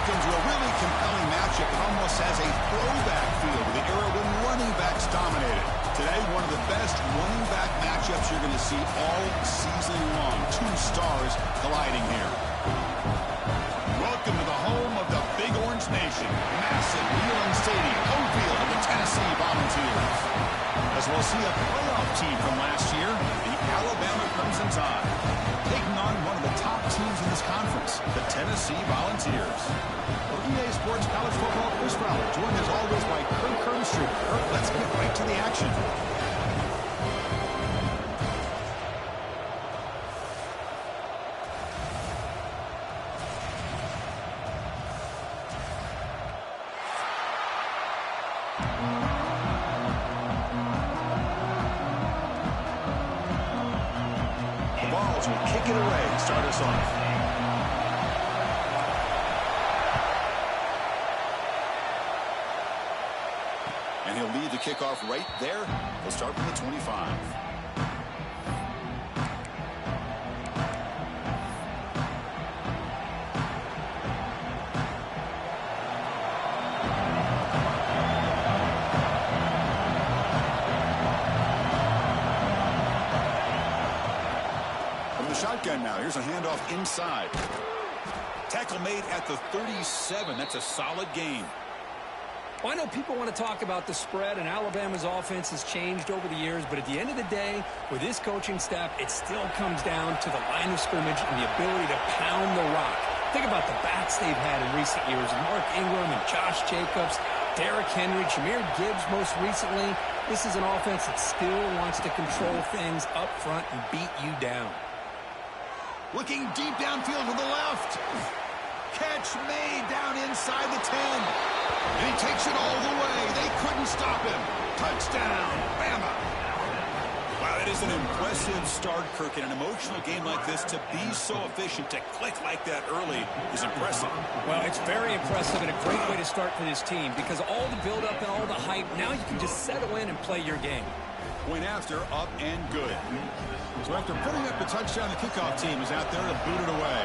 To a really compelling matchup. It almost has a throwback feel to the era when running backs dominated. Today, one of the best running back matchups you're going to see all season long. Two stars colliding here. Welcome to the home of the Big Orange Nation. Massive Neyland Stadium, home field of the Tennessee Volunteers. As we'll see a playoff team from last year, the Alabama Crimson Tide, taking on one of the top teams in this conference, the Tennessee Volunteers. For EA Sports College Football, Chris Fowler, joined as always by Kirk Kermstreet. Kirk, let's get right to the action. The Vols will kick it away and start us off. And he'll lead the kickoff right there. He'll start from the 25. From the shotgun now, here's a handoff inside. Tackle made at the 37. That's a solid gain. Well, I know people want to talk about the spread, and Alabama's offense has changed over the years, but at the end of the day, with this coaching staff, it still comes down to the line of scrimmage and the ability to pound the rock. Think about the backs they've had in recent years, Mark Ingram and Josh Jacobs, Derrick Henry, Jahmyr Gibbs most recently. This is an offense that still wants to control things up front and beat you down. Looking deep downfield to the left. Catch made down inside the 10. And he takes it all the way. They couldn't stop him. Touchdown, Bama. Wow, that is an impressive start, Kirk. In an emotional game like this, to be so efficient, to click like that early is impressive. Well, it's very impressive and a great way to start for this team because all the build-up and all the hype, now you can just settle in and play your game. Point after, up and good. So after putting up the touchdown, the kickoff team is out there to boot it away.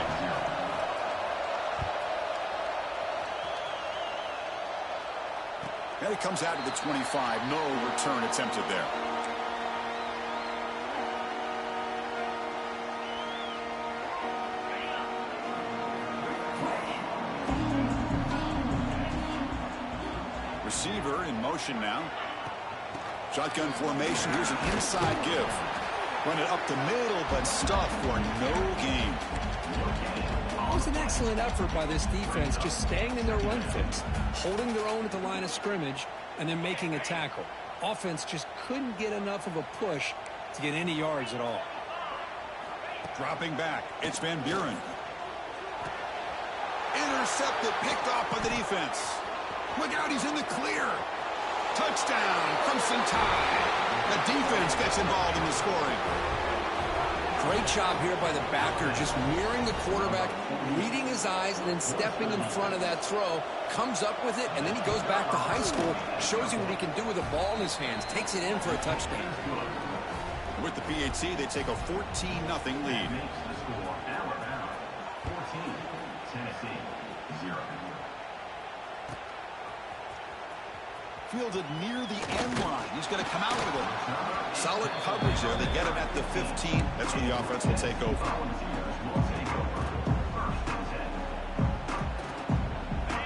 And it comes out to the 25. No return attempted there. Receiver in motion now. Shotgun formation. Here's an inside give. Run it up the middle, but stuffed for no gain. It was an excellent effort by this defense, just staying in their run fits, holding their own at the line of scrimmage, and then making a tackle. Offense just couldn't get enough of a push to get any yards at all. Dropping back, it's Van Buren. Intercepted, picked off by the defense. Look out, he's in the clear. Touchdown, Crimson Tide. The defense gets involved in the scoring. Great job here by the backer, just mirroring the quarterback, reading his eyes, and then stepping in front of that throw. Comes up with it, and then he goes back to high school, shows you what he can do with the ball in his hands, takes it in for a touchdown. With the PAT, they take a 14-0 lead. Fielded near the end line. He's going to come out with it. Solid coverage there. They get him at the 15. That's when the offense will take over.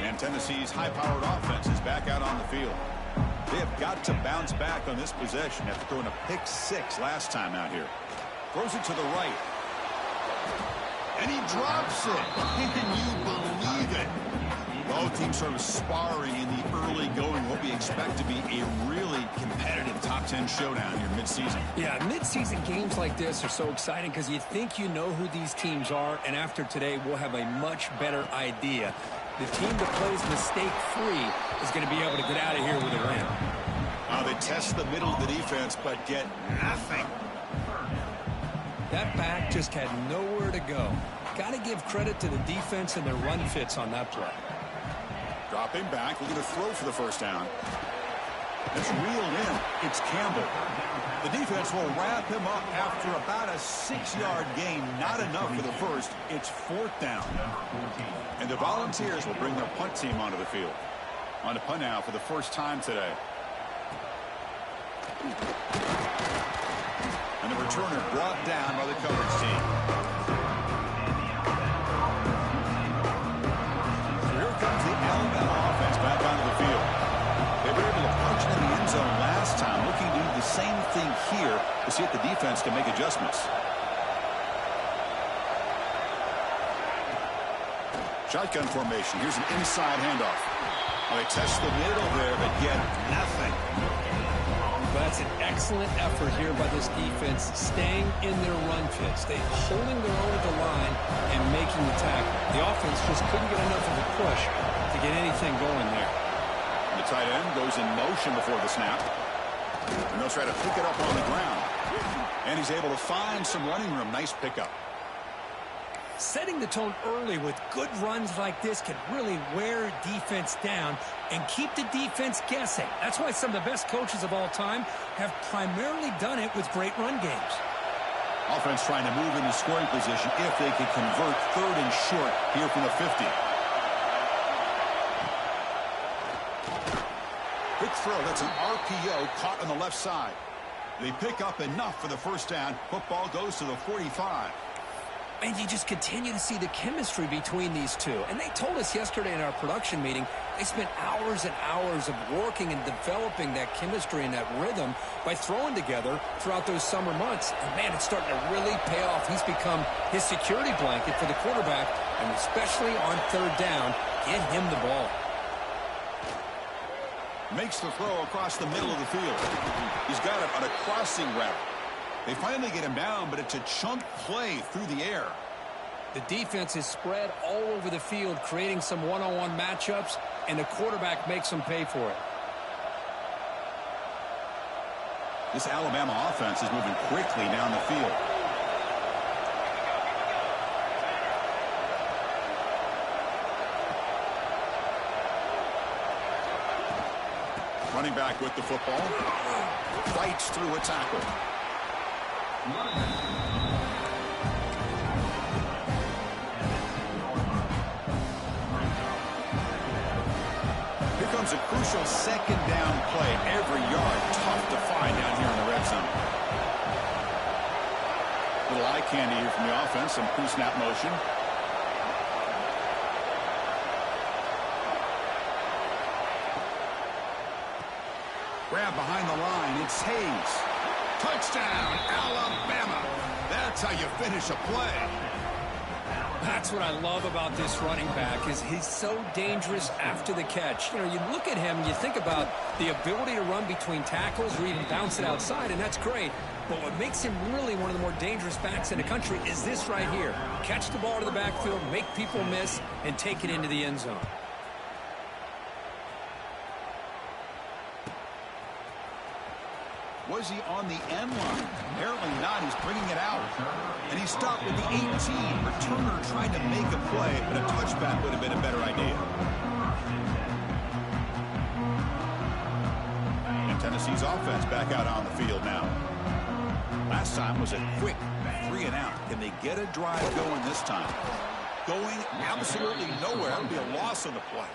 And Tennessee's high-powered offense is back out on the field. They have got to bounce back on this possession after throwing a pick 6 last time out here. Throws it to the right. And he drops it. Can you believe it? Both teams sort of sparring in the early going, what we expect to be a really competitive top 10 showdown here mid-season. Yeah, mid-season games like this are so exciting because you think you know who these teams are, and after today, we'll have a much better idea. The team that plays mistake-free is going to be able to get out of here with a win. They test the middle of the defense, but get nothing. That back just had nowhere to go. Got to give credit to the defense and their run fits on that play. Dropping back, looking to throw for the first down. It's reeled in. It's Campbell. The defense will wrap him up after about a 6-yard gain. Not enough for the first. It's 4th down. And the Volunteers will bring their punt team onto the field. On the punt now for the first time today. And the returner brought down by the coverage team. Alabama offense back onto the field. They were able to punch in the end zone last time, looking to do the same thing here to see if the defense can make adjustments. Shotgun formation. Here's an inside handoff. Well, they test the middle there, but get nothing. That's an excellent effort here by this defense, staying in their run fits. They holding their own at the line and making the tackle. The offense just couldn't get enough of a push to get anything going there. The tight end goes in motion before the snap. And they'll try to pick it up on the ground. And he's able to find some running room. Nice pickup. Setting the tone early with good runs like this can really wear defense down and keep the defense guessing. That's why some of the best coaches of all time have primarily done it with great run games. Offense trying to move into scoring position if they can convert 3rd and short here from the 50. Quick throw. That's an RPO caught on the left side. They pick up enough for the first down. Football goes to the 45. And you just continue to see the chemistry between these two. And they told us yesterday in our production meeting, they spent hours and hours of working and developing that chemistry and that rhythm by throwing together throughout those summer months. And, man, it's starting to really pay off. He's become his security blanket for the quarterback, and especially on 3rd down, get him the ball. Makes the throw across the middle of the field. He's got it on a crossing route. They finally get him down, but it's a chunk play through the air. The defense is spread all over the field, creating some one-on-one matchups, and the quarterback makes them pay for it. This Alabama offense is moving quickly down the field. Running back with the football. Fights through a tackle. Here comes a crucial second down play. Every yard tough to find down here in the red zone. Little eye candy here from the offense. Some pre-snap motion. Grab behind the line. It's Hayes. Touchdown, Alabama. That's how you finish a play. That's what I love about this running back is he's so dangerous after the catch. You know, you look at him, you think about the ability to run between tackles or even bounce it outside, and that's great. But what makes him really one of the more dangerous backs in the country is this right here. Catch the ball to the backfield, make people miss, and take it into the end zone. Was he on the end line? Apparently not. He's bringing it out. And he stopped with the 18. Returner tried to make a play, but a touchback would have been a better idea. And Tennessee's offense back out on the field now. Last time was a quick 3-and-out. Can they get a drive going this time? Going absolutely nowhere. It would be a loss on the play.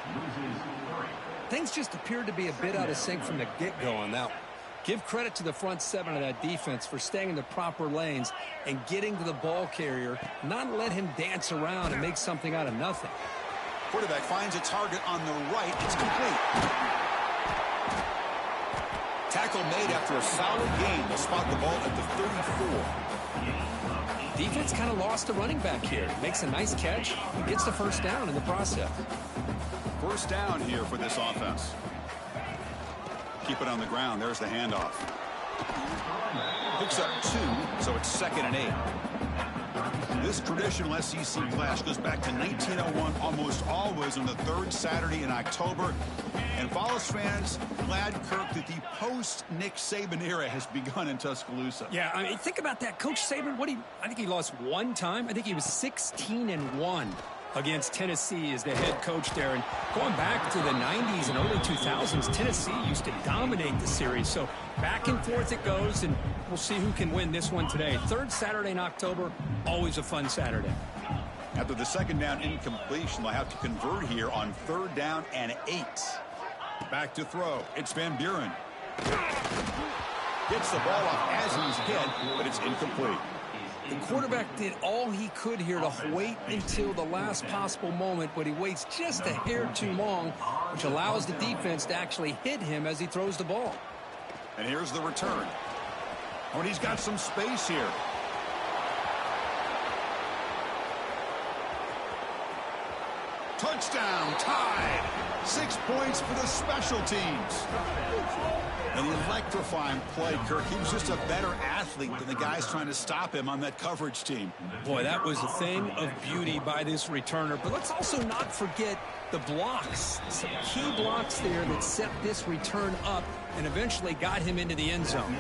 Things just appeared to be a bit out of sync from the get-go on that one. Give credit to the front seven of that defense for staying in the proper lanes and getting to the ball carrier, not let him dance around and make something out of nothing. Quarterback finds a target on the right. It's complete. Tackle made after a solid gain. They'll spot the ball at the 34. Defense kind of lost the running back here. Makes a nice catch and gets the first down in the process. First down here for this offense. Keep it on the ground. There's the handoff. Picks up 2, so it's 2nd and 8. This traditional SEC clash goes back to 1901, almost always on the 3rd Saturday in October. And Vols fans glad, Kirk, that the post-Nick Saban era has begun in Tuscaloosa. Yeah, I mean, think about that. Coach Saban, I think he lost one time. I think he was 16-1. Against Tennessee as the head coach there. And going back to the 90s and early 2000s, Tennessee used to dominate the series. So back and forth it goes, and we'll see who can win this one today. 3rd Saturday in October, always a fun Saturday. After the 2nd down incompletion, they'll have to convert here on 3rd down and 8. Back to throw. It's Van Buren. Gets the ball off as he's hit, but it's incomplete. The quarterback did all he could here to wait until the last possible moment, but he waits just a hair too long, which allows the defense to actually hit him as he throws the ball. And here's the return. Oh, and he's got some space here. Touchdown, tied. 6 points for the special teams. An electrifying play, Kirk. He was just a better athlete than the guys trying to stop him on that coverage team. Boy, that was a thing of beauty by this returner. But let's also not forget the blocks. Some key blocks there that set this return up and eventually got him into the end zone.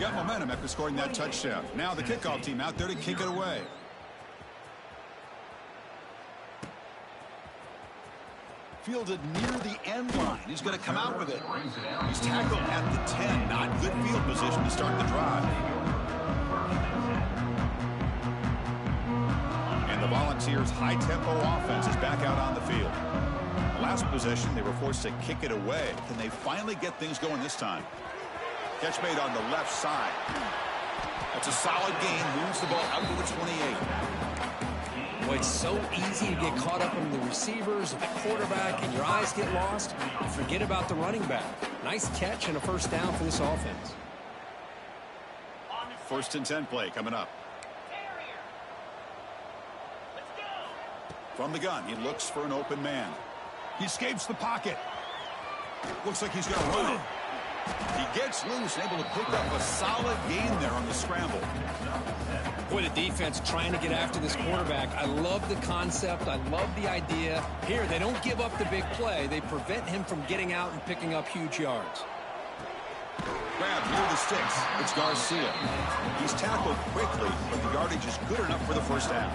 Got momentum after scoring that touchdown. Now the kickoff team out there to kick it away. Fielded near the end line. He's going to come out with it. He's tackled at the 10. Not good field position to start the drive. And the Volunteers' high-tempo offense is back out on the field. Last possession, they were forced to kick it away. Can they finally get things going this time? Catch made on the left side. That's a solid gain. Moves the ball out to the 28. Boy, it's so easy to get caught up in the receivers, the quarterback, and your eyes get lost. You forget about the running back. Nice catch and a first down for this offense. 1st and 10 play coming up. From the gun, he looks for an open man. He escapes the pocket. Looks like he's going to run it. He gets loose, able to pick up a solid gain there on the scramble. Boy, the defense trying to get after this quarterback. I love the concept. I love the idea. Here, they don't give up the big play. They prevent him from getting out and picking up huge yards. Grab near the sticks. It's Garcia. He's tackled quickly, but the yardage is good enough for the first down.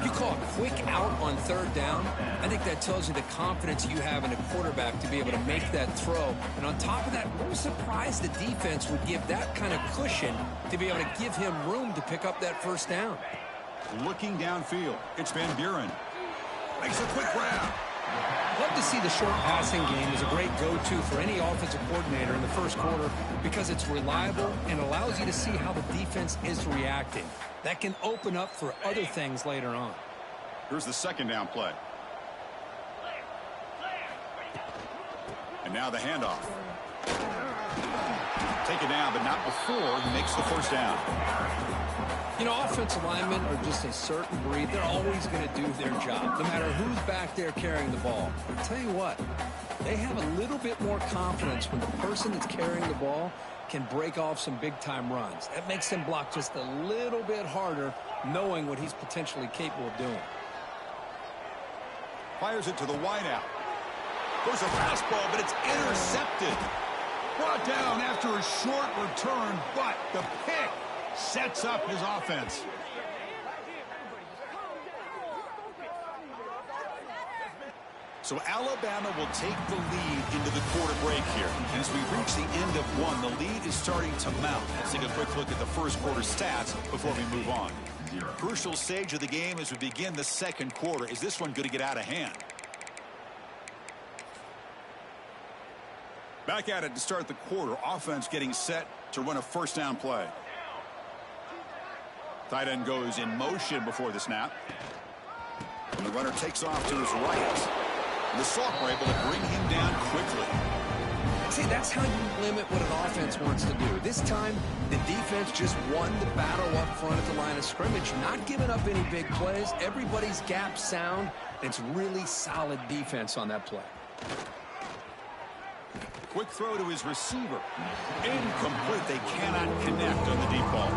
You call a quick out on third down. I think that tells you the confidence you have in a quarterback to be able to make that throw. And on top of that, we're surprised the defense would give that kind of cushion to be able to give him room to pick up that first down. Looking downfield, it's Van Buren. Makes a quick grab. Love to see the short passing game as a great go-to for any offensive coordinator in the first quarter because it's reliable and allows you to see how the defense is reacting. That can open up for other things later on. Here's the second down play. And now the handoff. Take it down, but not before he makes the first down. You know, offensive linemen are just a certain breed. They're always going to do their job, no matter who's back there carrying the ball. I'll tell you what, they have a little bit more confidence when the person that's carrying the ball can break off some big-time runs. That makes them block just a little bit harder, knowing what he's potentially capable of doing. Fires it to the wideout. Goes a fastball, but it's intercepted. Brought down after a short return, but the pick sets up his offense. So Alabama will take the lead into the quarter break here. And as we reach the end of one, the lead is starting to mount. Let's take a quick look at the first quarter stats before we move on. Crucial stage of the game as we begin the second quarter. Is this one going to get out of hand? Back at it to start the quarter. Offense getting set to run a first down play. Tight end goes in motion before the snap. And the runner takes off to his right. And the Sophomore able to bring him down quickly. See, that's how you limit what an offense wants to do. This time, the defense just won the battle up front at the line of scrimmage, not giving up any big plays. Everybody's gap sound. It's really solid defense on that play. Quick throw to his receiver. Incomplete. They cannot connect on the deep ball.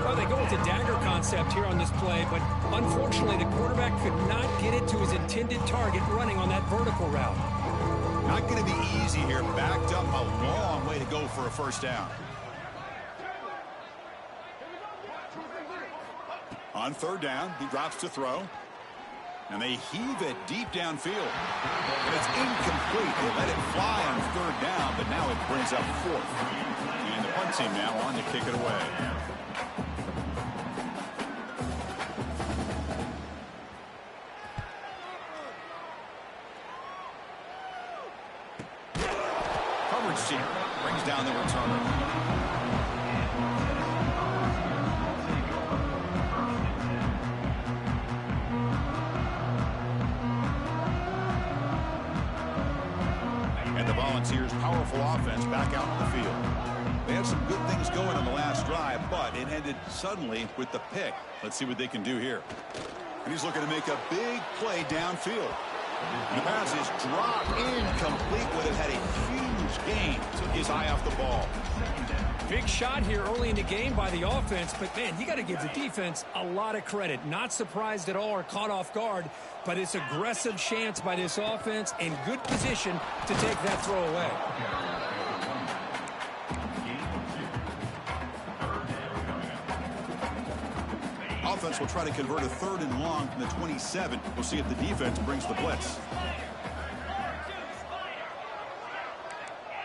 Well, they go with the dagger concept here on this play, but unfortunately the quarterback could not get it to his intended target running on that vertical route. Not going to be easy here. Backed up a long way to go for a first down. On third down, he drops to throw. And they heave it deep downfield. And it's incomplete. They let it fly on third down, but now it brings up fourth. And the punt team now on to kick it away. Coverage team brings down the returner. Volunteers' powerful offense back out on the field. They had some good things going on the last drive, but it ended suddenly with the pick. Let's see what they can do here. And he's looking to make a big play downfield. And the pass is dropped incomplete. Would have had a huge gain. Took his eye off the ball. Big shot here early in the game by the offense, but man, you got to give the defense a lot of credit. Not surprised at all or caught off guard, but it's aggressive chance by this offense and good position to take that throw away. Offense will try to convert a third and long from the 27. We'll see if the defense brings the blitz.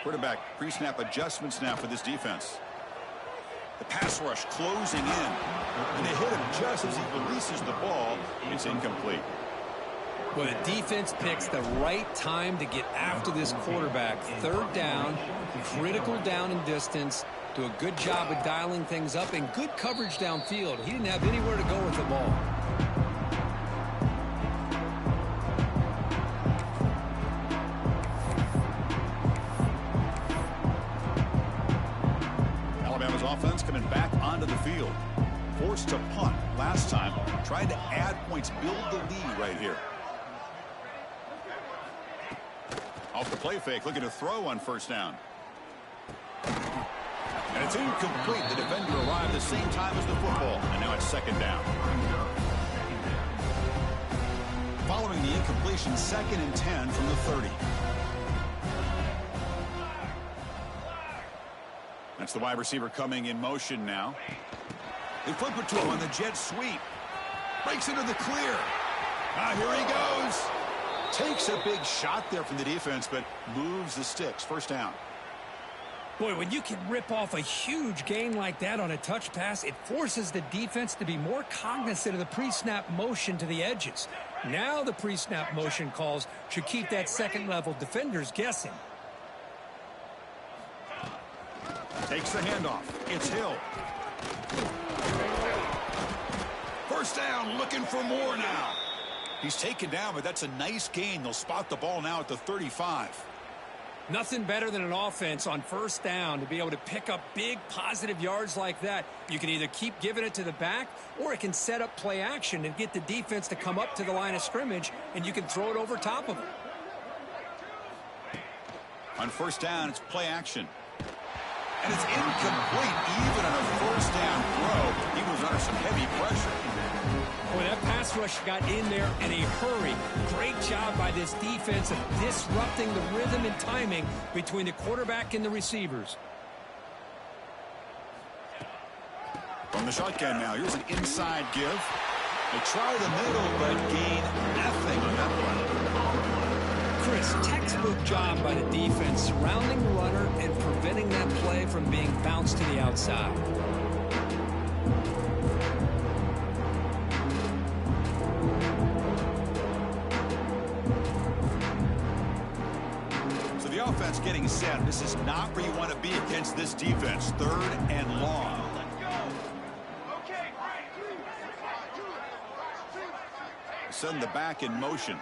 Quarterback pre-snap adjustments now for this defense. The pass rush closing in. And they hit him just as he releases the ball. It's incomplete. Well, the defense picks the right time to get after this quarterback. Third down, critical down and distance. Do a good job of dialing things up and good coverage downfield. He didn't have anywhere to go with the ball. Alabama's offense coming back onto the field. Forced to punt last time. Trying to add points, build the lead right here. Off the play fake, looking to throw on first down. And it's incomplete. The defender arrived the same time as the football. And now it's second down. Following the incompletion, 2nd and 10 from the 30. That's the wide receiver coming in motion now. They flip it to him on the jet sweep. Breaks into the clear. Here he goes. Takes a big shot there from the defense, but moves the sticks. First down. Boy, when you can rip off a huge gain like that on a touch pass, it forces the defense to be more cognizant of the pre-snap motion to the edges. Now the pre-snap motion calls should keep that second-level defenders guessing. Takes the handoff. It's Hill. First down, looking for more now. He's taken down, but that's a nice gain. They'll spot the ball now at the 35. Nothing better than an offense on first down to be able to pick up big positive yards like that. You can either keep giving it to the back, or it can set up play action and get the defense to come up to the line of scrimmage, and you can throw it over top of them. On first down, it's play action. And it's incomplete. Even on a first down throw, he was under some heavy pressure. Boy, that pass rush got in there in a hurry. Great job by this defense of disrupting the rhythm and timing between the quarterback and the receivers. From the shotgun now, here's an inside give. They try the middle, but gain nothing on that one. Chris, textbook job by the defense surrounding the runner and preventing that play from being bounced to the outside. So the offense getting set. This is not where you want to be against this defense. 3rd and long. Send the back in motion.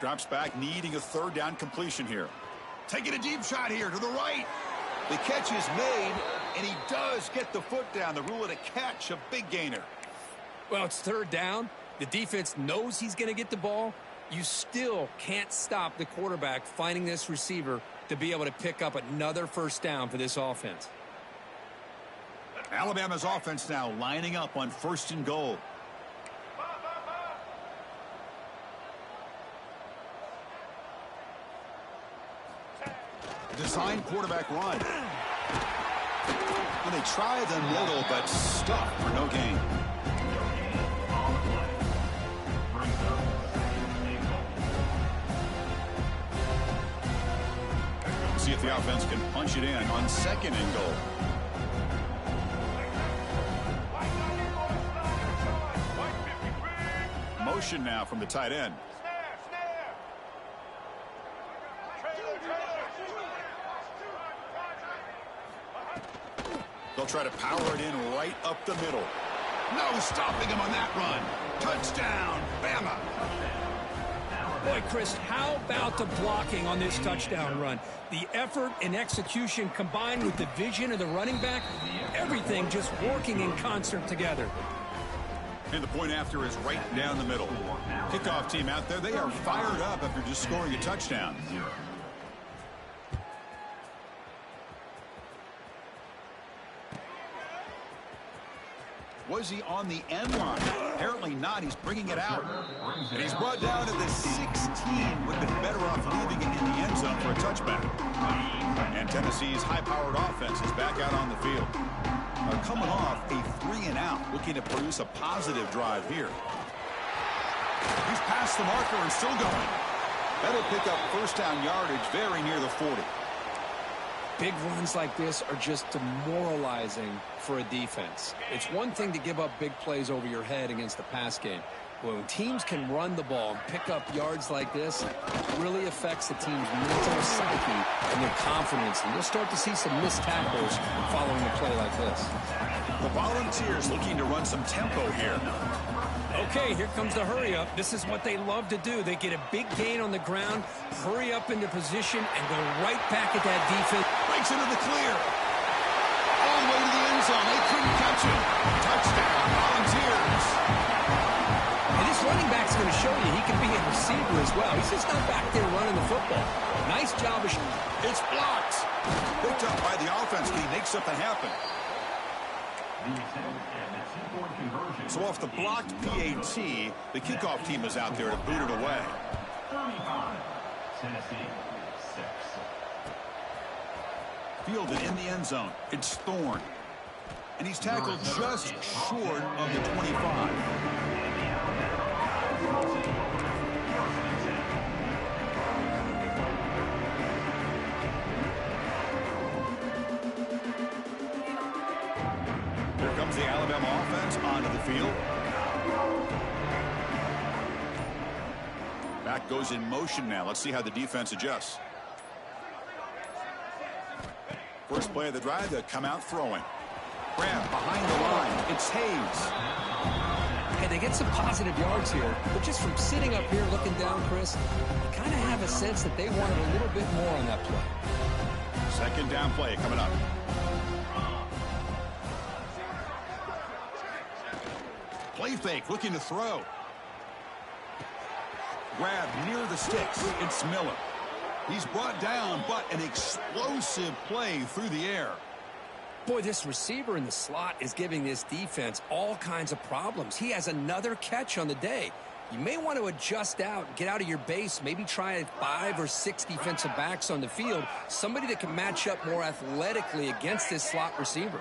Drops back, needing a 3rd down completion here. Taking a deep shot here to the right. The catch is made, and he does get the foot down. The rule of a catch, a big gainer. Well, it's 3rd down. The defense knows he's going to get the ball. You still can't stop the quarterback finding this receiver to be able to pick up another first down for this offense. Alabama's offense now lining up on 1st and goal. Design quarterback run. And they try the middle, but stuck for no gain. See if the offense can punch it in on 2nd and goal. Motion now from the tight end. They'll try to power it in right up the middle. No stopping him on that run. Touchdown, Bama. Boy, Chris, how about the blocking on this touchdown run? The effort and execution combined with the vision of the running back, everything just working in concert together. And the point after is right down the middle. Kickoff team out there, they are fired up after just scoring a touchdown. Was he on the end line? Apparently not. He's bringing it out. And he's brought down to the 16. Would have been better off leaving it in the end zone for a touchback. And Tennessee's high-powered offense is back out on the field. They're coming off a 3-and-out, looking to produce a positive drive here. He's past the marker and still going. That'll pick up first down yardage very near the 40. Big runs like this are just demoralizing for a defense. It's one thing to give up big plays over your head against the pass game. But when teams can run the ball and pick up yards like this, it really affects the team's mental psyche and their confidence. And you'll start to see some missed tackles following a play like this. The Volunteers looking to run some tempo here. Okay, here comes the hurry up. This is what they love to do. They get a big gain on the ground, hurry up into position, and go right back at that defense. Breaks into the clear. All the way to the end zone. They couldn't catch him. Touchdown, Volunteers. And this running back's going to show you he can be a receiver as well. He's just not back there running the football. Nice Nice job. It's blocked. Picked up by the offense. Can he make something happen? So off the blocked PAT, the kickoff team is out there to boot it away. 35, Tennessee, 6. Fielded in the end zone. It's Thorne. And he's tackled just short of the 25. Here comes the Alabama offense onto the field. Back goes in motion now. Let's see how the defense adjusts. First play of the drive, they come out throwing. Grab behind the line. It's Hayes. Hey, they get some positive yards here, but just from sitting up here looking down, Chris, you kind of have a sense that they wanted a little bit more on that play. Second down play coming up. Play fake, looking to throw. Grab near the sticks. It's Miller. He's brought down, but an explosive play through the air. Boy, this receiver in the slot is giving this defense all kinds of problems. He has another catch on the day. You may want to adjust out, get out of your base, maybe try 5 or 6 defensive backs on the field, somebody that can match up more athletically against this slot receiver.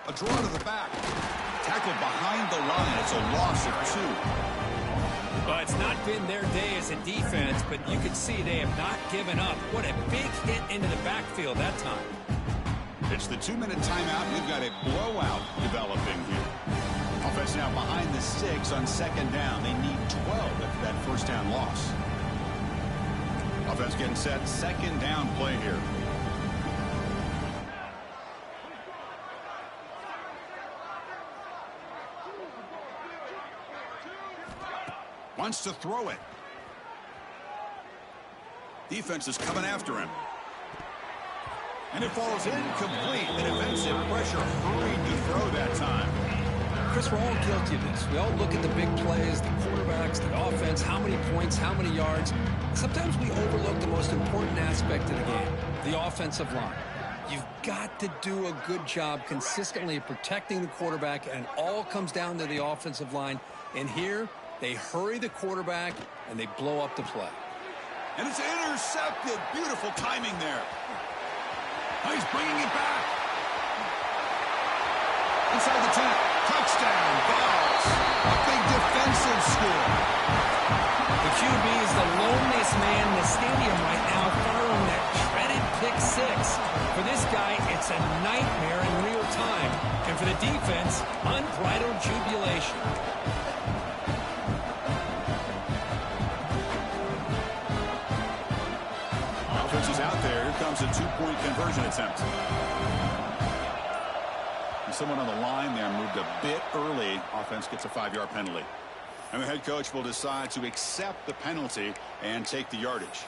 A draw to the back. Tackled behind the line. It's a loss of 2. Well, it's not been their day as a defense, but you can see they have not given up. What a big hit into the backfield that time. It's the 2-minute timeout. We've got a blowout developing here. Offense now behind the 6 on second down. They need 12 after that first down loss. Offense getting set. Second down play here. Wants to throw it. Defense is coming after him. And it falls incomplete. The defensive pressure hurried to throw that time. Chris, we're all guilty of this. We all look at the big plays, the quarterbacks, the offense, how many points, how many yards. Sometimes we overlook the most important aspect of the game, the offensive line. You've got to do a good job consistently of protecting the quarterback, and it all comes down to the offensive line. And here, they hurry the quarterback, and they blow up the play. And it's intercepted. Beautiful timing there. Oh, he's bringing it back. Inside the 10. Touchdown. Balls. A big defensive score. The QB is the loneliest man in the stadium right now following that dreaded pick 6. For this guy, it's a nightmare in real time. And for the defense, unbridled jubilation. Offense is out there. Here comes a 2-point conversion attempt. And someone on the line there moved a bit early. Offense gets a 5-yard penalty. And the head coach will decide to accept the penalty and take the yardage.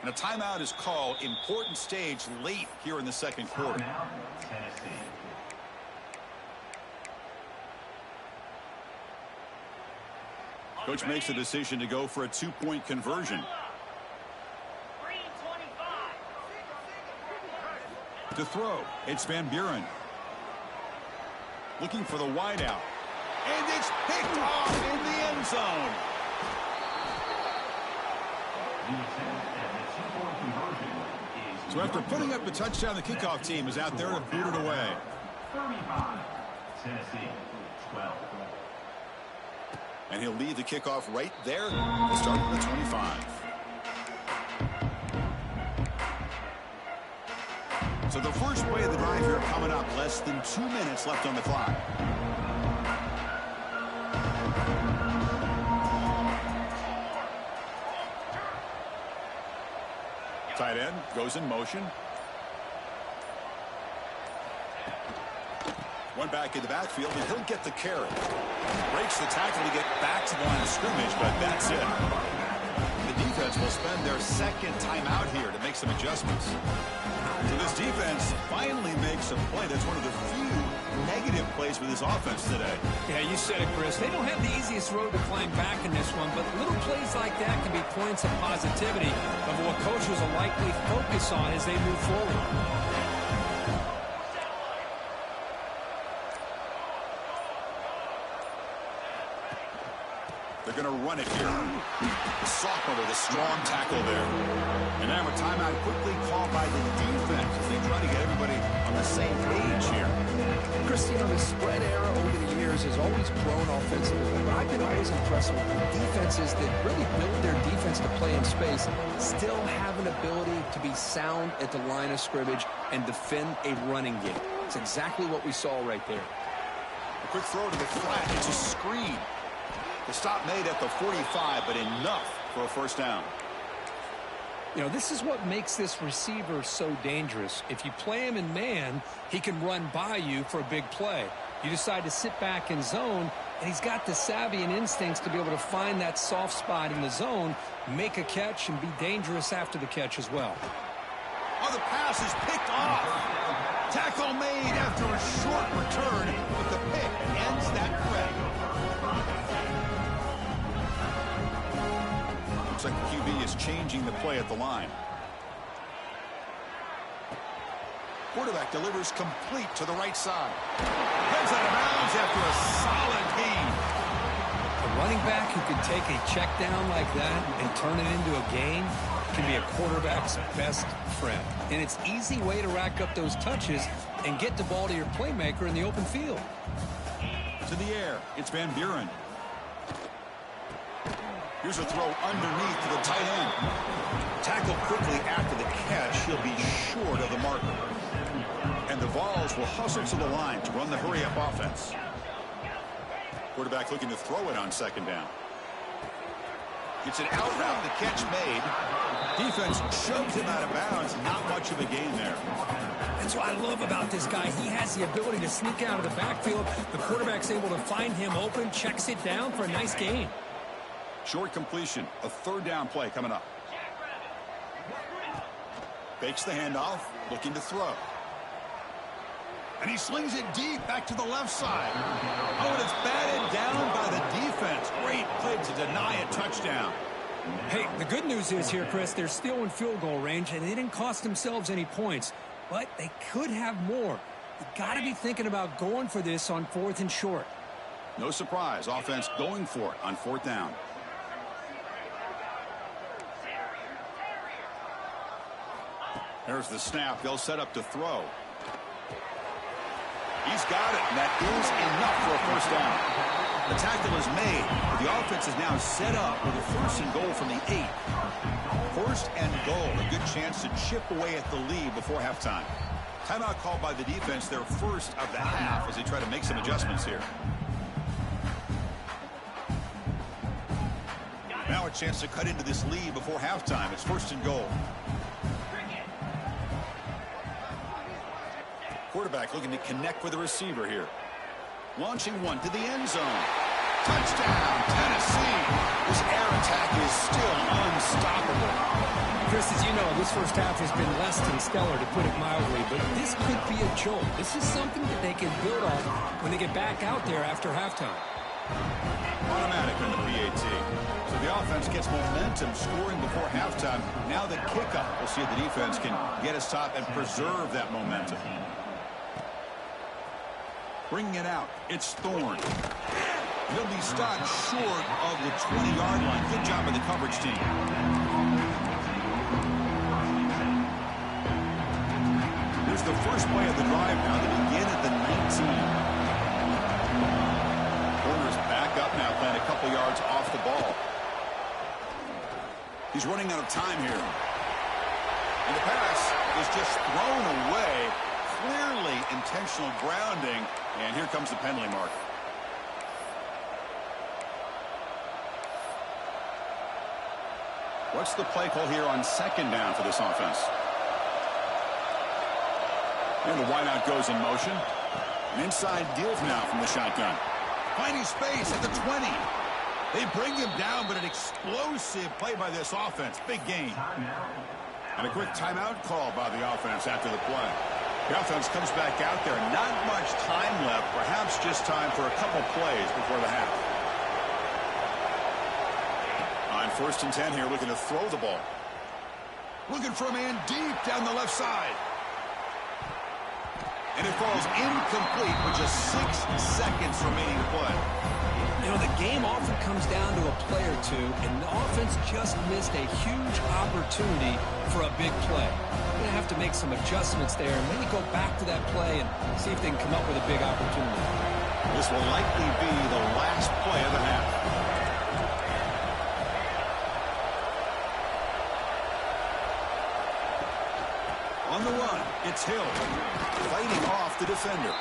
And a timeout is called. Important stage late here in the second quarter. Coach makes the decision to go for a 2-point conversion. To throw, it's Van Buren. Looking for the wideout. And it's picked off in the end zone. So after putting up the touchdown, the kickoff team is out there to boot it away. 35, Tennessee, 12. And he'll lead the kickoff right there. He'll start at the 25. So the first play of the drive here coming up. Less than 2 minutes left on the clock. Tight end goes in motion. One back in the backfield, and he'll get the carry. Breaks the tackle to get back to the line of scrimmage, but that's it. The defense will spend their second timeout here to make some adjustments. So this defense finally makes a play. That's one of the few negative plays with this offense today. Yeah, you said it, Chris. They don't have the easiest road to climb back in this one, but little plays like that can be points of positivity of what coaches will likely focus on as they move forward. They're going to run it here. The sophomore with a strong tackle there. And now a timeout quickly called by the defense as they try to get everybody on the same page here. Chris, you know, the spread era over the years has always grown offensively, but I've been always impressed with defenses that really build their defense to play in space, still have an ability to be sound at the line of scrimmage and defend a running game. It's exactly what we saw right there. A quick throw to the flat. It's a screen. The stop made at the 45, but enough for a first down. You know, this is what makes this receiver so dangerous. If you play him in man, he can run by you for a big play. You decide to sit back in zone, and he's got the savvy and instincts to be able to find that soft spot in the zone, make a catch, and be dangerous after the catch as well. Oh, the pass is picked off. Tackle made after a short return, but the pick ends that threat. Looks like the QB is changing the play at the line. Quarterback delivers complete to the right side. Heads out of bounds after a solid gain. A running back who can take a check down like that and turn it into a gain can be a quarterback's best friend. And it's an easy way to rack up those touches and get the ball to your playmaker in the open field. To the air, it's Van Buren. Here's a throw underneath to the tight end. Tackled quickly after the catch. He'll be short of the marker. And the Vols will hustle to the line to run the hurry-up offense. Quarterback looking to throw it on second down. It's an out route, the catch made. Defense shoves him out of bounds. Not much of a gain there. That's what I love about this guy. He has the ability to sneak out of the backfield. The quarterback's able to find him open, checks it down for a nice gain. Short completion, a third down play coming up. Fakes the handoff, looking to throw. And he slings it deep back to the left side. Oh, and it's batted down by the defense. Great play to deny a touchdown. Hey, the good news is here, Chris, they're still in field goal range, and they didn't cost themselves any points. But they could have more. You got to be thinking about going for this on 4th and short. No surprise, offense going for it on 4th down. There's the snap. They'll set up to throw. He's got it, and that is enough for a first down. The tackle is made, but the offense is now set up with a 1st and goal from the 8. 1st and goal, a good chance to chip away at the lead before halftime. Timeout called by the defense, their first of the half, as they try to make some adjustments here. Now a chance to cut into this lead before halftime. It's 1st and goal. Quarterback looking to connect with the receiver here. Launching one to the end zone. Touchdown, Tennessee. This air attack is still unstoppable. Chris, as you know, this first half has been less than stellar, to put it mildly, but this could be a jolt. This is something that they can build on when they get back out there after halftime. Automatic on the PAT. So the offense gets momentum scoring before halftime. Now the kickoff. We'll see if the defense can get a stop and preserve that momentum. Bringing it out, it's Thorne. He'll be stopped short of the 20-yard line. Good job by the coverage team. Here's the first play of the drive now. They begin at the 19. Corner's back up now, playing a couple yards off the ball. He's running out of time here. And the pass is just thrown away. Clearly intentional grounding, and here comes the penalty mark. What's the play call here on 2nd down for this offense? And the wideout goes in motion. An inside give now from the shotgun. Finding space at the 20. They bring him down, but an explosive play by this offense. Big gain. And a quick timeout call by the offense after the play. The offense comes back out there. Not much time left. Perhaps just time for a couple plays before the half. On 1st and 10 here, looking to throw the ball. Looking for a man deep down the left side. And it falls incomplete with just 6 seconds remaining to play. You know, the game often comes down to a play or two, and the offense just missed a huge opportunity for a big play. They're going to have to make some adjustments there and maybe go back to that play and see if they can come up with a big opportunity. This will likely be the last play of the half. On the run, it's Hill, fighting off the defender.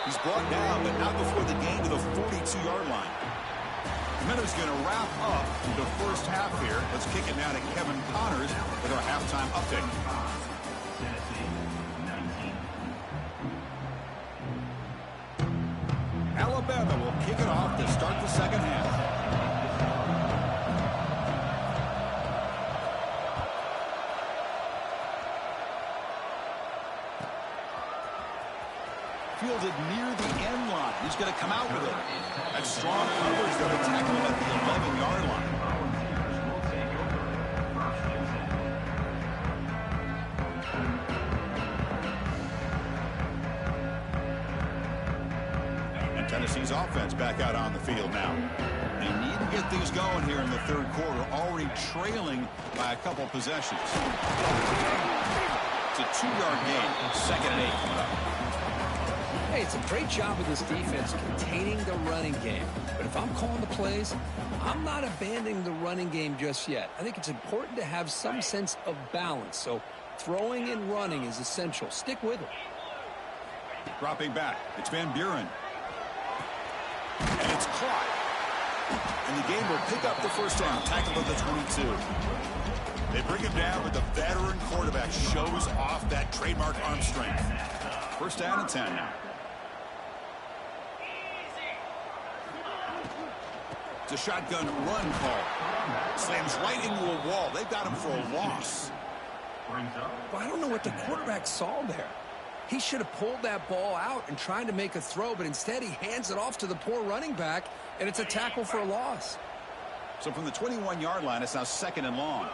He's brought down, but not before the gain to the 42-yard line. The Meadows going to wrap up the first half here. Let's kick it now to Kevin Connors with our halftime update. Alabama will kick it off to start the second half. Fielded near the end line. He's going to come out with it. That's strong coverage. They're going to tackle him at the 11-yard line. And Tennessee's offense back out on the field now. They need to get things going here in the third quarter, already trailing by a couple possessions. It's a 2-yard gain, 2nd and 8 coming up. Hey, it's a great job of this defense containing the running game. But if I'm calling the plays, I'm not abandoning the running game just yet. I think it's important to have some sense of balance. So throwing and running is essential. Stick with it. Dropping back. It's Van Buren. And it's caught. And the game will pick up the first down. Tackle at the 22. They bring him down, but the veteran quarterback shows off that trademark arm strength. First down and 10 now. It's a shotgun run call. Slams right into a wall. They've got him for a loss. Well, I don't know what the quarterback saw there. He should have pulled that ball out and tried to make a throw, but instead he hands it off to the poor running back, and it's a tackle for a loss. So from the 21-yard line, it's now 2nd and long.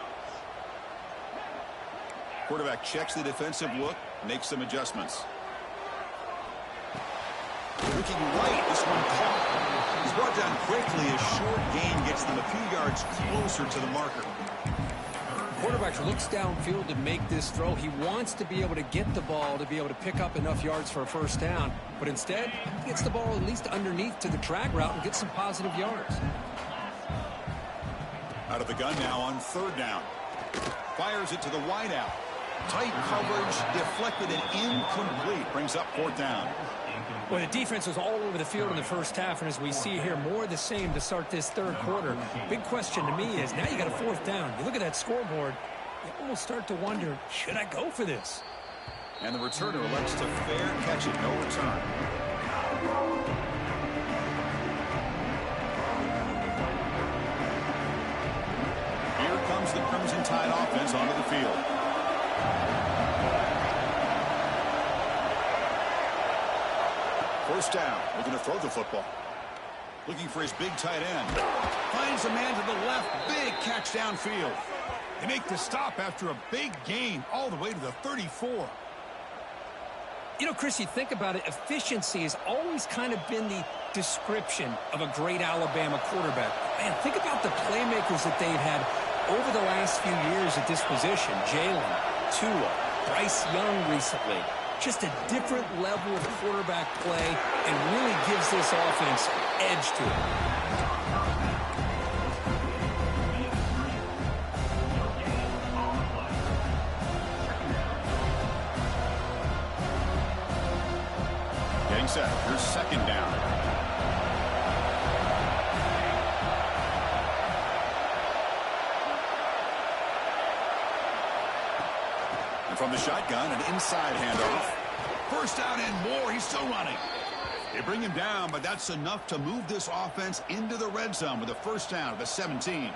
Quarterback checks the defensive look, makes some adjustments. Looking right, this one caught. He's brought down quickly. A short gain gets them a few yards closer to the marker. Quarterback looks downfield to make this throw. He wants to be able to get the ball to be able to pick up enough yards for a first down. But instead, he gets the ball at least underneath to the drag route and gets some positive yards. Out of the gun now on 3rd down. Fires it to the wideout. Tight coverage, deflected and incomplete. Brings up 4th down. Well, the defense was all over the field in the first half, and as we see here, more of the same to start this third quarter. Big question to me is, now you got a 4th down. You look at that scoreboard, you almost start to wonder, should I go for this? And the returner elects to fair catch it, no return. Here comes the Crimson Tide offense onto the field. First down, looking to throw the football. Looking for his big tight end. Finds a man to the left, big catch downfield. They make the stop after a big gain all the way to the 34. You know, Chris, you think about it, efficiency has always kind of been the description of a great Alabama quarterback. Man, think about the playmakers that they've had over the last few years at this position. Jalen, Tua, Bryce Young recently. Just a different level of quarterback play and really gives this offense edge to it. Getting set. Here's 2nd down. And from the shotgun, an inside handoff. First down and more. He's still running. They bring him down, but that's enough to move this offense into the red zone with a first down at the 17.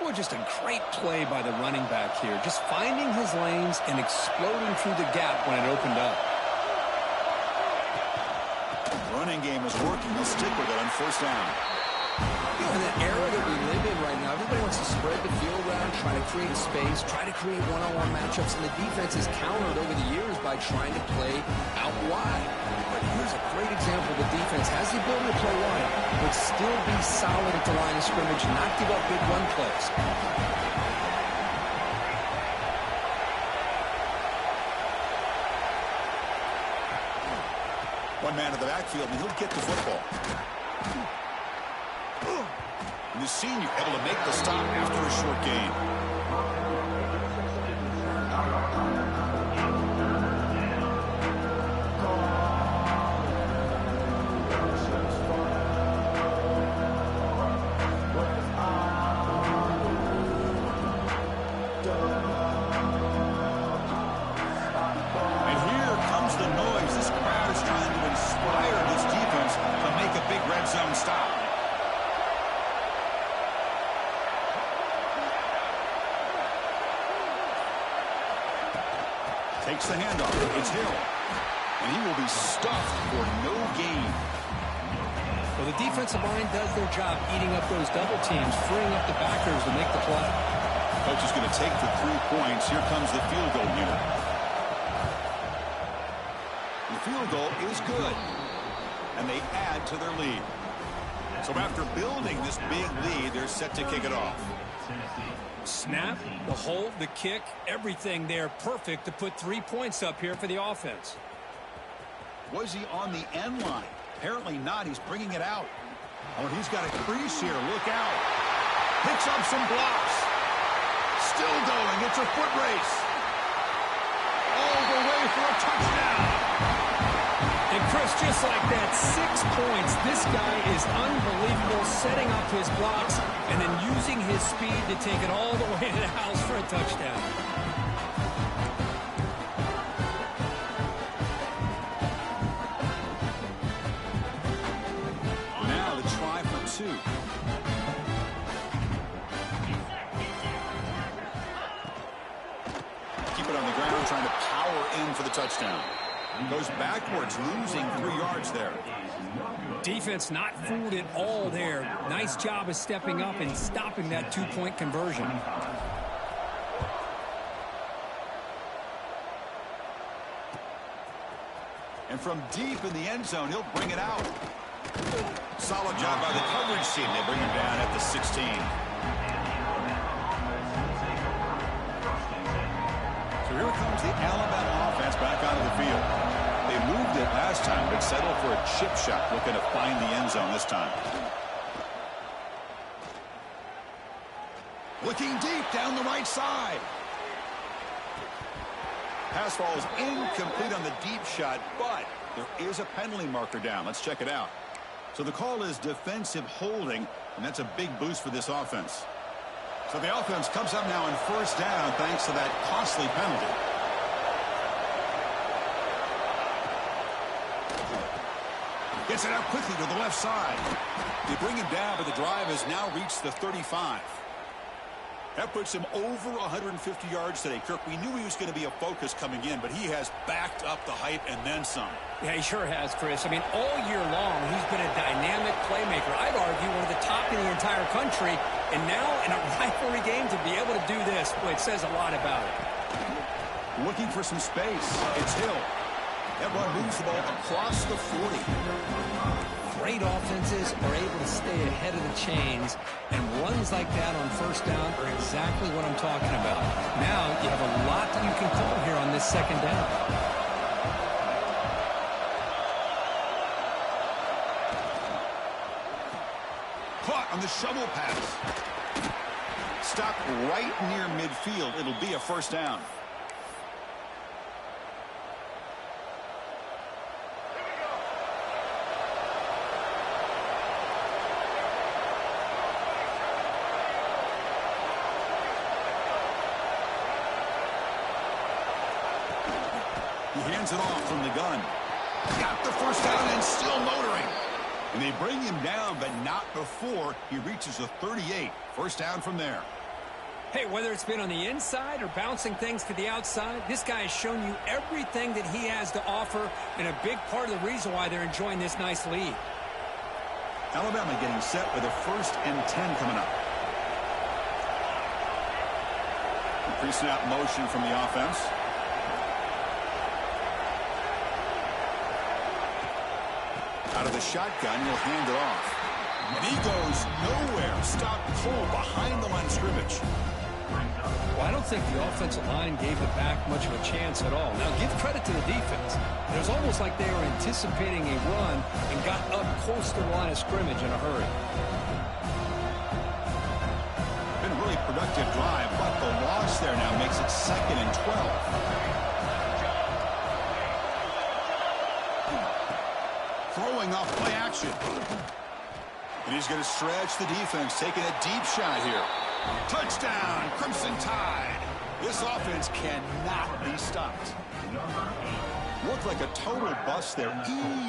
Well, just a great play by the running back here. Just finding his lanes and exploding through the gap when it opened up. Running game is working. They'll stick with it on first down. You know, in the era that we live in right now, everybody wants to spread the field around, try to create space, try to create one-on-one matchups, and the defense is countered over the years by trying to play out wide. But here's a great example. The defense has the ability to play wide, but still be solid at the line of scrimmage, not give up big run plays. One man in the backfield, and he'll get the football. And the senior able to make the stop after a short gain. And here comes the noise. This crowd is trying to inspire this defense to make a big red zone stop. Takes the handoff. It's Hill. And he will be stuffed for no gain. Well, the defensive line does their job eating up those double teams, freeing up the backers to make the play. Coach is going to take the 3 points. Here comes the field goal unit. The field goal is good. And they add to their lead. So after building this big lead, they're set to kick it off. Snap, the hold, the kick, everything there perfect to put 3 points up here for the offense. Was he on the end line? Apparently not. He's bringing it out. Oh, he's got a crease here. Look out. Picks up some blocks. Still going. It's a foot race. All the way for a touchdown. And Chris, just like that, 6 points. This guy is unbelievable, setting up his blocks and then using his speed to take it all the way to the house for a touchdown. Now the try for 2. Keep it on the ground, trying to power in for the touchdown. Goes backwards, losing 3 yards there. Defense not fooled at all there. Nice job of stepping up and stopping that 2-point conversion. And from deep in the end zone, he'll bring it out. Solid job by the coverage team. They bring him down at the 16. So here comes the Alabama offense back onto the field. They moved it last time, but settled for a chip shot, looking to find the end zone this time. Looking deep down the right side. Pass falls incomplete on the deep shot, but there is a penalty marker down. Let's check it out. So the call is defensive holding, and that's a big boost for this offense. So the offense comes up now on first down thanks to that costly penalty. Gets it out quickly to the left side. They bring him down, but the drive has now reached the 35. That puts him over 150 yards today. Kirk, we knew he was going to be a focus coming in, but he has backed up the hype and then some. Yeah, he sure has, Chris. I mean, all year long, he's been a dynamic playmaker. I'd argue one of the top in the entire country. And now, in a rivalry game, to be able to do this, boy, it says a lot about it. Looking for some space. It's Hill. That run moves the ball across the 40. Great offenses are able to stay ahead of the chains, and runs like that on first down are exactly what I'm talking about. Now you have a lot that you can call here on this second down. Caught on the shovel pass. Stopped right near midfield. It'll be a first down. He hands it off from the gun. Got the first down and still motoring. And they bring him down, but not before he reaches the 38. First down from there. Hey, whether it's been on the inside or bouncing things to the outside, this guy has shown you everything that he has to offer, and a big part of the reason why they're enjoying this nice lead. Alabama getting set with a 1st and 10 coming up. Pre-snap motion from the offense. Out of the shotgun, he'll hand it off. And he goes nowhere. Stop cold behind the line of scrimmage. Well, I don't think the offensive line gave the back much of a chance at all. Now, give credit to the defense. It was almost like they were anticipating a run and got up close to the line of scrimmage in a hurry. Been a really productive drive, but the loss there now makes it 2nd and 12. Throwing off play action. And he's going to stretch the defense, taking a deep shot here. Touchdown, Crimson Tide. This offense cannot be stopped. Looked like a total bust there.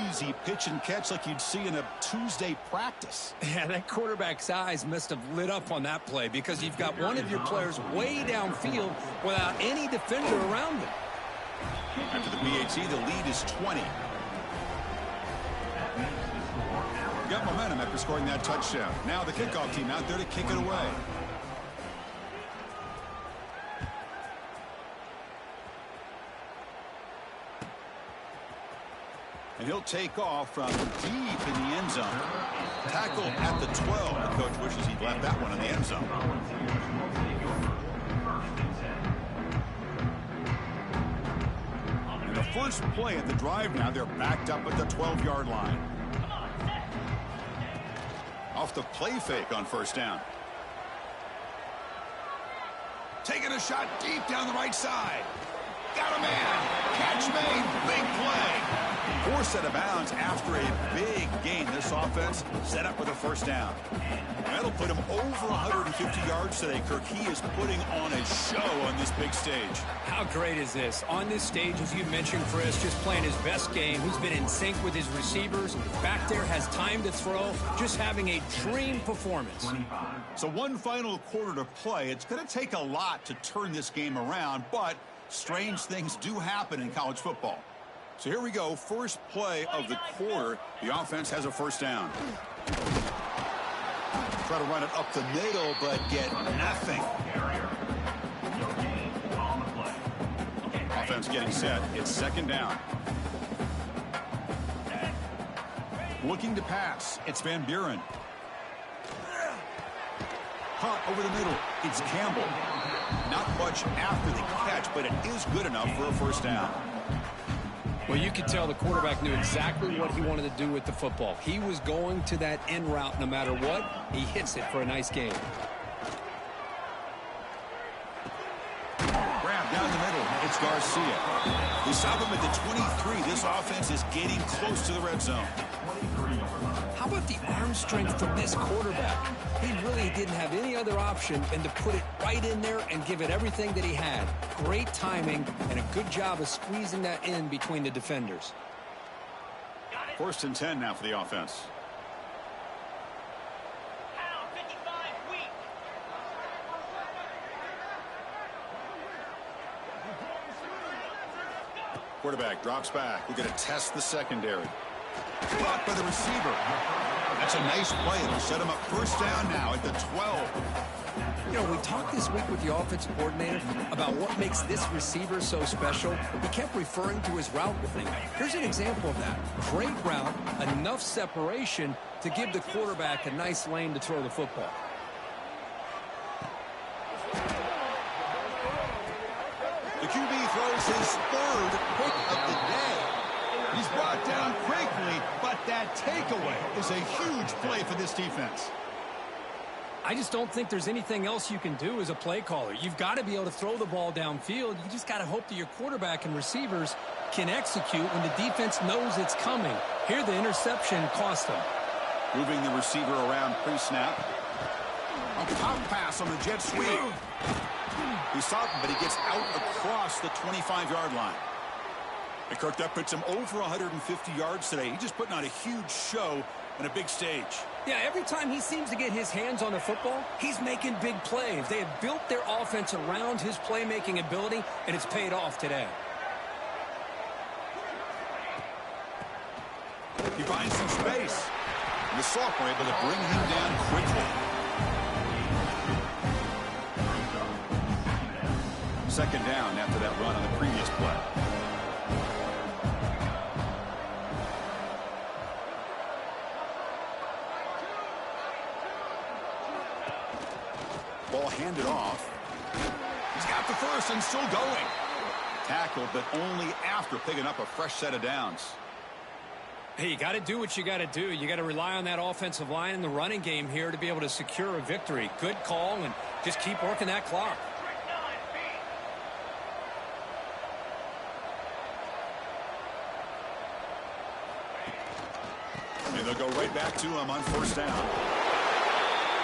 Easy pitch and catch like you'd see in a Tuesday practice. Yeah, that quarterback's eyes must have lit up on that play because you've got one of your players way downfield without any defender around him. After the PAT, the lead is 20. Got momentum after scoring that touchdown. Now the kickoff team out there to kick it away. And he'll take off from deep in the end zone. Tackle at the 12. The coach wishes he'd left that one in the end zone. And the first play of the drive now, they're backed up at the 12-yard line. Off the play fake on first down. Taking a shot deep down the right side. Got a man. Catch made. Big play. Forced out of bounds after a big gain. This offense set up with a first down. That'll put him over 150 yards today, Kirk. He is putting on a show on this big stage. How great is this? On this stage, as you mentioned, Chris, just playing his best game. He's been in sync with his receivers. Back there, has time to throw. Just having a dream performance. So one final quarter to play. It's going to take a lot to turn this game around, but strange things do happen in college football. So here we go. First play of the quarter. The offense has a first down. Try to run it up the middle, but get nothing. Offense getting set. It's second down. Looking to pass. It's Van Buren. Caught over the middle. It's Campbell. Not much after the catch, but it is good enough for a first down. Well, you could tell the quarterback knew exactly what he wanted to do with the football. He was going to that end route no matter what. He hits it for a nice gain. Grab down the middle. It's Garcia. They stop him at the 23. This offense is getting close to the red zone. How about the arm strength from this quarterback? He really didn't have any other option than to put it right in there and give it everything that he had. Great timing and a good job of squeezing that in between the defenders. First and 10 now for the offense. Quarterback drops back. We're going to test the secondary. Blocked by the receiver. That's a nice play. It'll set him up first down now at the 12. You know, we talked this week with the offensive coordinator about what makes this receiver so special. He kept referring to his route thing. Here's an example of that. Great route, enough separation to give the quarterback a nice lane to throw the football. The QB throws his third pick of the day. He's brought down quickly, but that takeaway is a huge play for this defense. I just don't think there's anything else you can do as a play caller. You've got to be able to throw the ball downfield. You just got to hope that your quarterback and receivers can execute when the defense knows it's coming. Here, the interception cost them. Moving the receiver around pre-snap. A pop pass on the jet sweep. He stopped him, but he gets out across the 25-yard line. And Kirk, that puts him over 150 yards today. He's just putting on a huge show on a big stage. Yeah, every time he seems to get his hands on the football, he's making big plays. They have built their offense around his playmaking ability, and it's paid off today. He finds some space. And the sophomore able to bring him down quickly. Second down after that run on the previous play. Ball handed off. He's got the first and still going. Tackled, but only after picking up a fresh set of downs. Hey, you got to do what you got to do. You got to rely on that offensive line in the running game here to be able to secure a victory. Good call, and just keep working that clock. And they'll go right back to him on first down.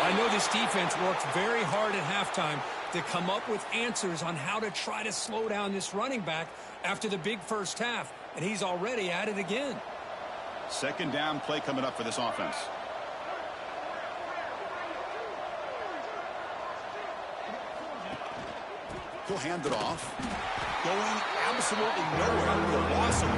I know this defense worked very hard at halftime to come up with answers on how to try to slow down this running back after the big first half, and he's already at it again. Second down play coming up for this offense. He'll hand it off. Going absolutely nowhere. The loss of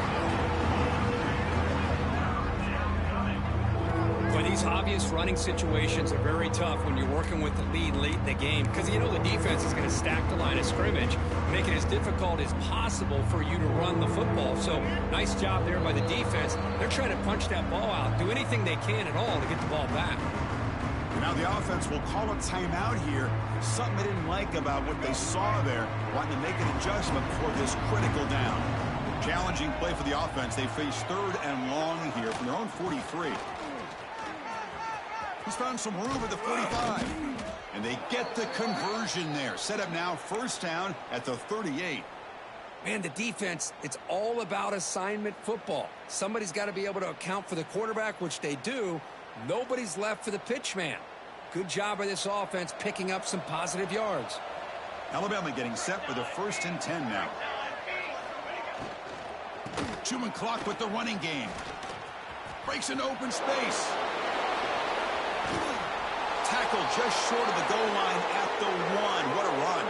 But these obvious running situations are very tough when you're working with the lead late in the game, because you know the defense is going to stack the line of scrimmage, make it as difficult as possible for you to run the football. So nice job there by the defense. They're trying to punch that ball out, do anything they can at all to get the ball back. Now the offense will call a timeout here. Something they didn't like about what they saw there, wanting to make an adjustment for this critical down. Challenging play for the offense. They face third and long here from their own 43. He's found some room at the 45. And they get the conversion there. Set up now first down at the 38. Man, the defense, it's all about assignment football. Somebody's got to be able to account for the quarterback, which they do. Nobody's left for the pitch man. Good job by this offense picking up some positive yards. Alabama getting set for the 1st and 10 now. Chewing clock with the running game. Breaks into open space. Tackle just short of the goal line at the 1. What a run.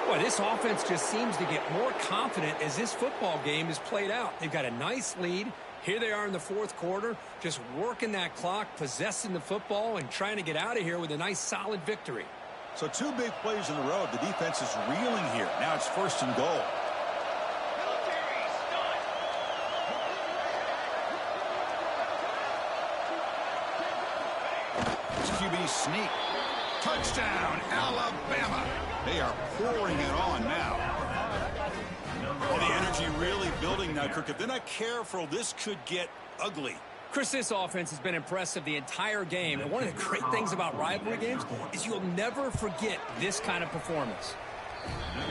Boy, this offense just seems to get more confident as this football game is played out. They've got a nice lead. Here they are in the fourth quarter, just working that clock, possessing the football, and trying to get out of here with a nice, solid victory. So 2 big plays in a row. The defense is reeling here. Now it's 1st and goal. QB sneak. Touchdown, Alabama. They are pouring it on now. Well, the energy really building now, Kirk. If they're not careful, this could get ugly. Chris, this offense has been impressive the entire game. And one of the great things about rivalry games is you'll never forget this kind of performance.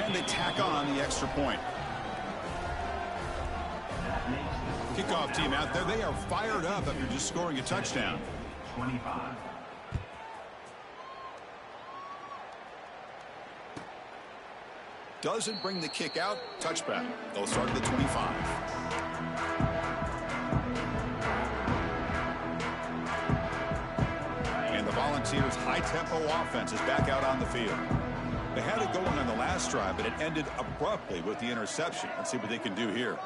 And they tack on the extra point. Kickoff team out there. They are fired up after just scoring a touchdown. 25. Doesn't bring the kick out. Touchback. They'll start at the 25. And the Volunteers' high-tempo offense is back out on the field. They had it going on the last drive, but it ended abruptly with the interception. Let's see what they can do here.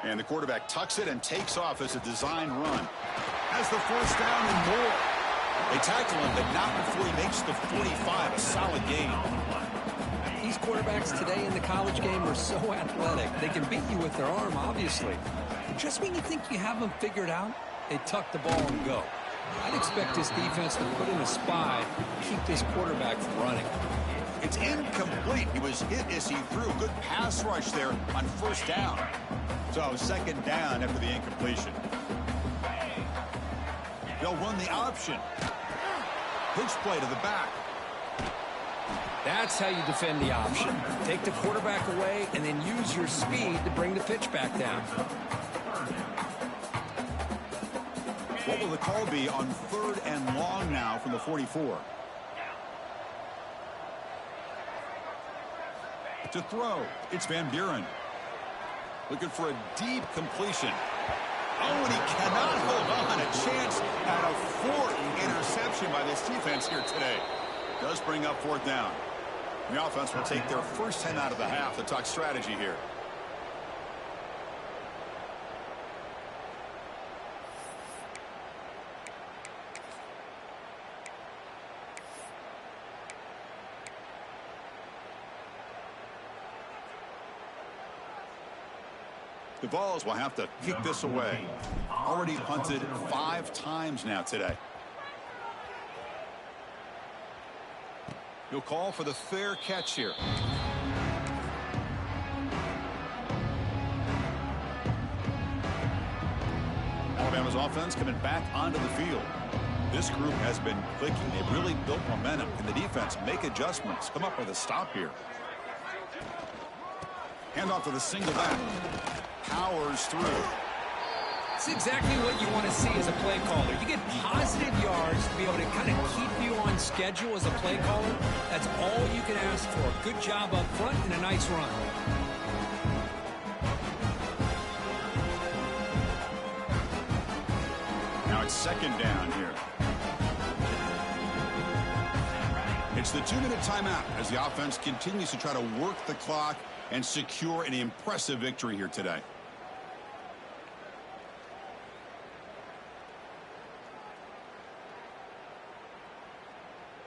And the quarterback tucks it and takes off as a design run. Has the first down and more. They tackle him, but not before he makes the 45. A solid game. These quarterbacks today in the college game are so athletic. They can beat you with their arm, obviously. But just when you think you have them figured out, they tuck the ball and go. I'd expect this defense to put in a spy to keep this quarterback from running. It's incomplete. He was hit as he threw. Good pass rush there on first down. So second down after the incompletion. They'll run the option. Pitch play to the back. That's how you defend the option. Take the quarterback away and then use your speed to bring the pitch back down. What will the call be on 3rd and long now from the 44? To throw, it's Van Buren. Looking for a deep completion. Oh, and he cannot hold on. A chance at a fourth interception by this defense here today. Does bring up fourth down. The offense will take their first 10 out of the half to talk strategy here. The Vols will have to kick this away. Already punted 5 times now today. He'll call for the fair catch here. Alabama's offense coming back onto the field. This group has been clicking. They've really built momentum. Can the defense make adjustments? Come up with a stop here. Handoff to the single back. Powers through. It's exactly what you want to see as a play caller. You get positive yards to be able to kind of keep you on schedule as a play caller. That's all you can ask for. Good job up front and a nice run. Now it's second down here. It's the 2-minute timeout as the offense continues to try to work the clock and secure an impressive victory here today.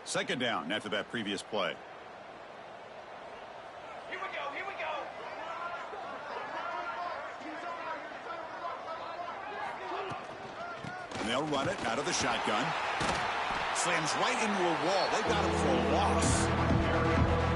Second down after that previous play. Here we go, here we go. And they'll run it out of the shotgun. Slams right into a wall. They got him for a loss.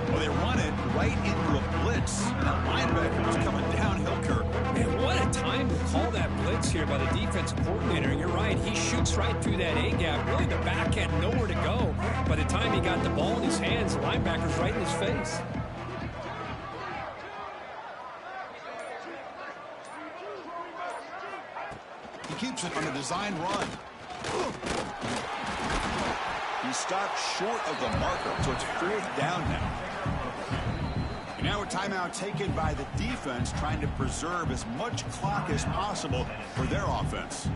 Well, they run it right into a blitz. That linebacker was coming downhill, Kirk. Man, what a time to call that blitz here by the defensive coordinator. You're right. He shoots right through that A-gap. Really, the back had nowhere to go. By the time he got the ball in his hands, the linebacker's right in his face. He keeps it on a design run. He stopped short of the marker, so it's fourth down now. And now a timeout taken by the defense, trying to preserve as much clock as possible for their offense.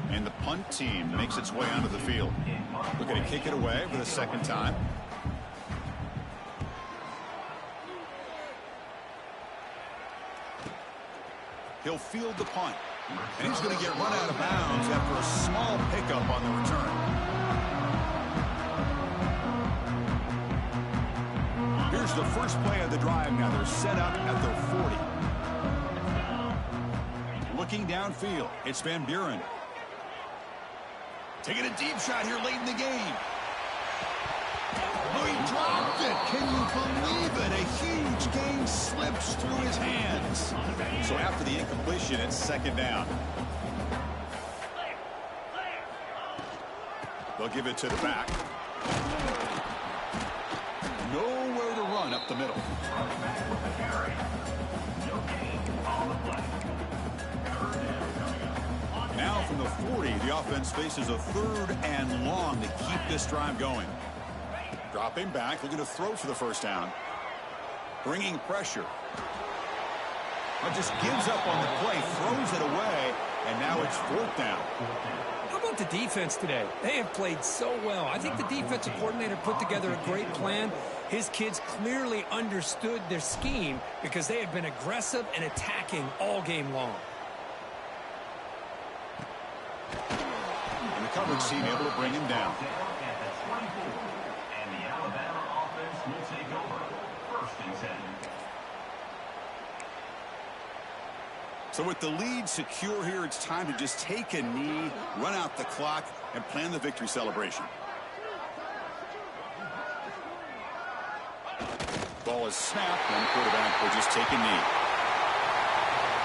And the punt team makes its way onto the field. Looking to kick it away for the second time. He'll field the punt. And he's going to get run out of bounds after a small pickup on the return. Here's the first play of the drive now. They're set up at their 40. Looking downfield, it's Van Buren. Taking a deep shot here late in the game. Oh, he dropped it. Can you believe it? A huge gain slips through his hands. So after the incompletion, it's second down. They'll give it to the back. Nowhere to run up the middle. Now from the 40, the offense faces a third and long to keep this drive going. Dropping back, looking to throw for the first down. Bringing pressure. Just gives up on the play, throws it away, and now it's fourth down. How about the defense today? They have played so well. I think the defensive coordinator put together a great plan. His kids clearly understood their scheme because they had been aggressive and attacking all game long. And the coverage team able to bring him down. And the Alabama offense will take over. First and 10. So with the lead secure here, it's time to just take a knee, run out the clock, and plan the victory celebration. Ball is snapped, and the quarterback will just take a knee.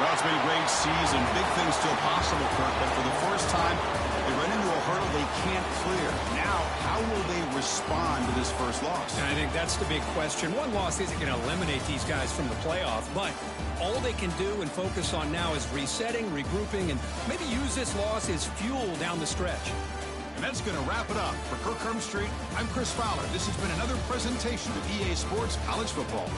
Well, it's been a great season. Big things still possible, Kirk, but for the first time, they run into a hurdle they can't clear. Now, how will they respond to this first loss? And I think that's the big question. One loss isn't going to eliminate these guys from the playoff, but all they can do and focus on now is resetting, regrouping, and maybe use this loss as fuel down the stretch. And that's going to wrap it up. For Kirk Street, I'm Chris Fowler. This has been another presentation of EA Sports College Football.